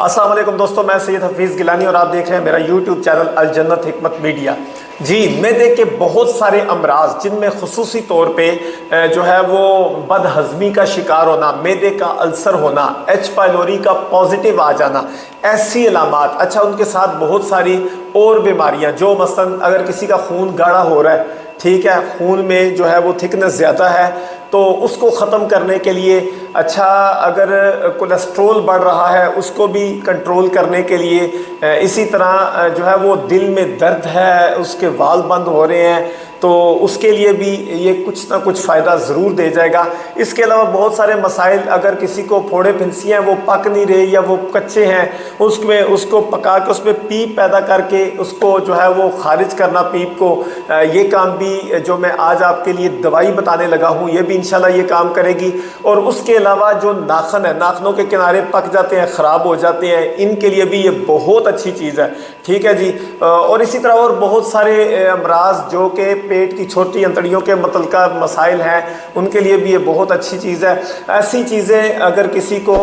अस्सलाम वालेकुम दोस्तों, मैं सैयद हफीज़ गिलानी और आप देख रहे हैं मेरा यूट्यूब चैनल अल जन्नत हिकमत मीडिया। जी, मैदे के बहुत सारे अमराज जिनमें खुसूसी तौर पे जो है वो बदहज़मी का शिकार होना, मैदे का अल्सर होना, एच पाइलोरी का पॉजिटिव आ जाना, ऐसी अलामात। अच्छा, उनके साथ बहुत सारी और बीमारियां जो मसलन अगर किसी का खून गाढ़ा हो रहा है, ठीक है, खून में जो है वो थिकनेस ज़्यादा है, तो उसको ख़त्म करने के लिए, अच्छा अगर कोलेस्ट्रोल बढ़ रहा है उसको भी कंट्रोल करने के लिए, इसी तरह जो है वो दिल में दर्द है, उसके वाल बंद हो रहे हैं, तो उसके लिए भी ये कुछ ना कुछ फ़ायदा ज़रूर दे जाएगा। इसके अलावा बहुत सारे मसाइल, अगर किसी को फोड़े फिंसियाँ वो पक नहीं रहे या वो कच्चे हैं, उसमें उसको पका के उसमें पीप पैदा करके उसको जो है वो खारिज करना पीप को, ये काम भी जो मैं आज आपके लिए दवाई बताने लगा हूँ ये भी इंशाल्लाह ये काम करेगी। और उसके अलावा जो नाखन है, नाखनों के किनारे पक जाते हैं, ख़राब हो जाते हैं, इनके लिए भी ये बहुत अच्छी चीज़ है, ठीक है जी। और इसी तरह और बहुत सारे अमराज जो कि पेट की छोटी अंतड़ियों के मुतल्लिका मसाइल हैं, उनके लिए भी ये बहुत अच्छी चीज़ है। ऐसी चीज़ें अगर किसी को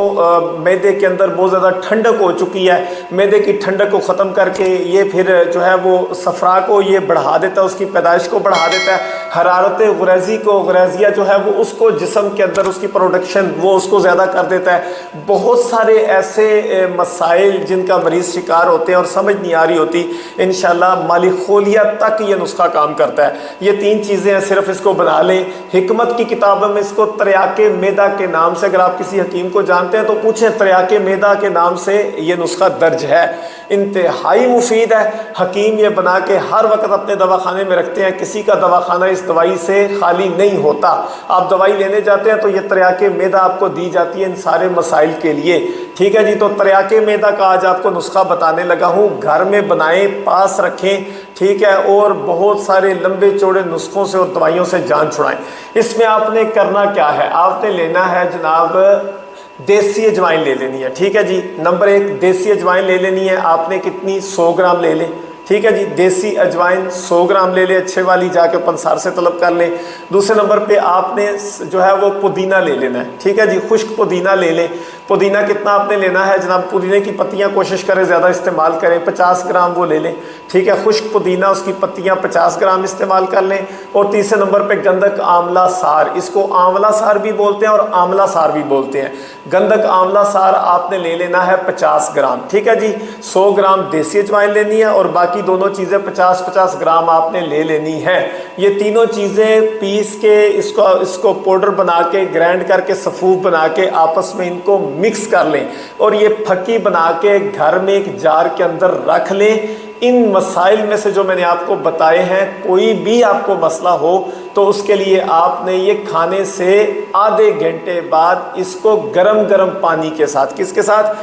मैदे के अंदर बहुत ज़्यादा ठंडक हो चुकी है, मैदे की ठंडक को ख़त्म करके ये फिर जो है वो सफ़रा को ये बढ़ा देता है, उसकी पैदाइश को बढ़ा देता है, हरारत गुरैज़ी को, गुरैज़िया जो है वो उसको जिस्म के अंदर उसकी प्रोडक्शन वो उसको ज़्यादा कर देता है। बहुत सारे ऐसे मसाइल जिनका मरीज़ शिकार होते हैं और समझ नहीं आ रही होती, इंशाल्लाह मालिखोलिया तक ये नुस्खा काम करता है। ये 3 चीज़ें हैं, सिर्फ इसको बना लें। हिकमत की किताबों में इसको तरियाके मैदा के नाम से, अगर आप किसी हकीम को जानते हैं तो पूछें, तरियाके मैदा के नाम से ये नुस्खा दर्ज है, इंतहाई मुफीद है। हकीम ये बना के हर वक्त अपने दवाखाने में रखते हैं, किसी का दवाखाना इस दवाई से खाली नहीं होता। आप दवाई लेने जाते हैं तो ये तरियाके मैदा आपको दी जाती है इन सारे मसाइल के लिए, ठीक है जी। तो तरियाके मैदा का आज आपको नुस्खा बताने लगा हूँ, घर में बनाएं, पास रखें, ठीक है, और बहुत सारे लंबे चौड़े नुस्खों से और दवाइयों से जान छुड़ाएं। इसमें आपने करना क्या है, आपने लेना है जनाब देसी अजवाइन ले लेनी है, ठीक है जी। नंबर 1 देसी अजवाइन ले लेनी है आपने, कितनी 100 ग्राम ले लें, ठीक है जी। देसी अजवाइन 100 ग्राम ले ले, अच्छे वाली जाके पंसार से तलब कर लें। दूसरे नंबर पे आपने जो है वो पुदीना ले लेना है, ठीक है जी, खुश्क पुदीना ले लें। पुदीना कितना आपने लेना है जनाब, पुदीने की पत्तियां कोशिश करें ज़्यादा इस्तेमाल करें, 50 ग्राम वो ले लें, ठीक है। खुश्क पुदीना उसकी पत्तियां 50 ग्राम इस्तेमाल कर लें। और तीसरे नंबर पे गंधक आंवला सार, इसको आंवला सार भी बोलते हैं और आंवला सार भी बोलते हैं। गंधक आंवला सार आपने ले लेना है 50 ग्राम, ठीक है जी। 100 ग्राम देसी अजवाइन लेनी है और बाकी दोनों चीज़ें 50-50 ग्राम आपने ले लेनी है। ये तीनों चीज़ें पीस के इसको पाउडर बना के, ग्राइंड करके, सफूफ बना के आपस में इनको मिक्स कर लें और ये फक्की बना के घर में एक जार के अंदर रख लें। इन मसाइल में से जो मैंने आपको बताए हैं, कोई भी आपको मसला हो तो उसके लिए आपने ये खाने से आधे घंटे बाद इसको गरम गरम पानी के साथ, किसके साथ,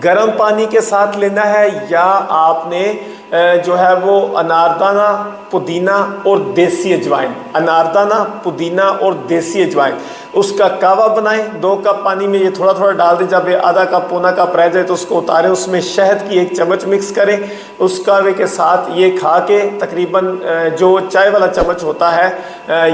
गरम पानी के साथ लेना है, या आपने जो है वो अनारदाना, पुदीना और देसी अजवाइन, अनारदाना, पुदीना और देसी अजवाइन, उसका कावा बनाएं। 2 कप पानी में ये थोड़ा थोड़ा डाल दें, जब ये आधा कप पौना कप रह जाए तो उसको उतारें, उसमें शहद की 1 चम्मच मिक्स करें, उस कावे के साथ ये खा के तकरीबन जो चाय वाला चम्मच होता है,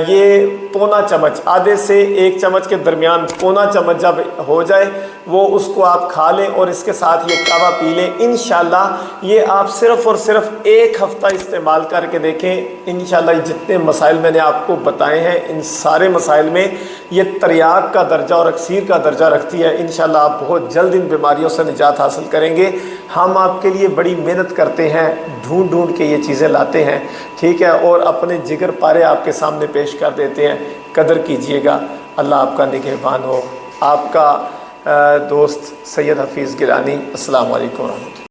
ये पौना चम्मच, आधे से 1 चम्मच के दरमियान पौना चम्मच जब हो जाए वो उसको आप खा लें और इसके साथ ये कावा पी लें। इंशाल्लाह ये आप सिर्फ़ और सिर्फ 1 हफ़्ता इस्तेमाल करके देखें, इंशाल्लाह जितने मसाइल मैंने आपको बताए हैं इन सारे मसाइल में ये तरियाक का दर्जा और अक्सीर का दर्जा रखती है। इंशाल्लाह आप बहुत जल्द इन बीमारियों से निजात हासिल करेंगे। हम आपके लिए बड़ी मेहनत करते हैं, ढूंढ ढूंढ के ये चीज़ें लाते हैं, ठीक है, और अपने जिगर पारे आपके सामने पेश कर देते हैं। कदर कीजिएगा। अल्लाह आपका निगहबान हो। आपका दोस्त सैयद हफीज़ गिलानी। अस्सलाम वालेकुम।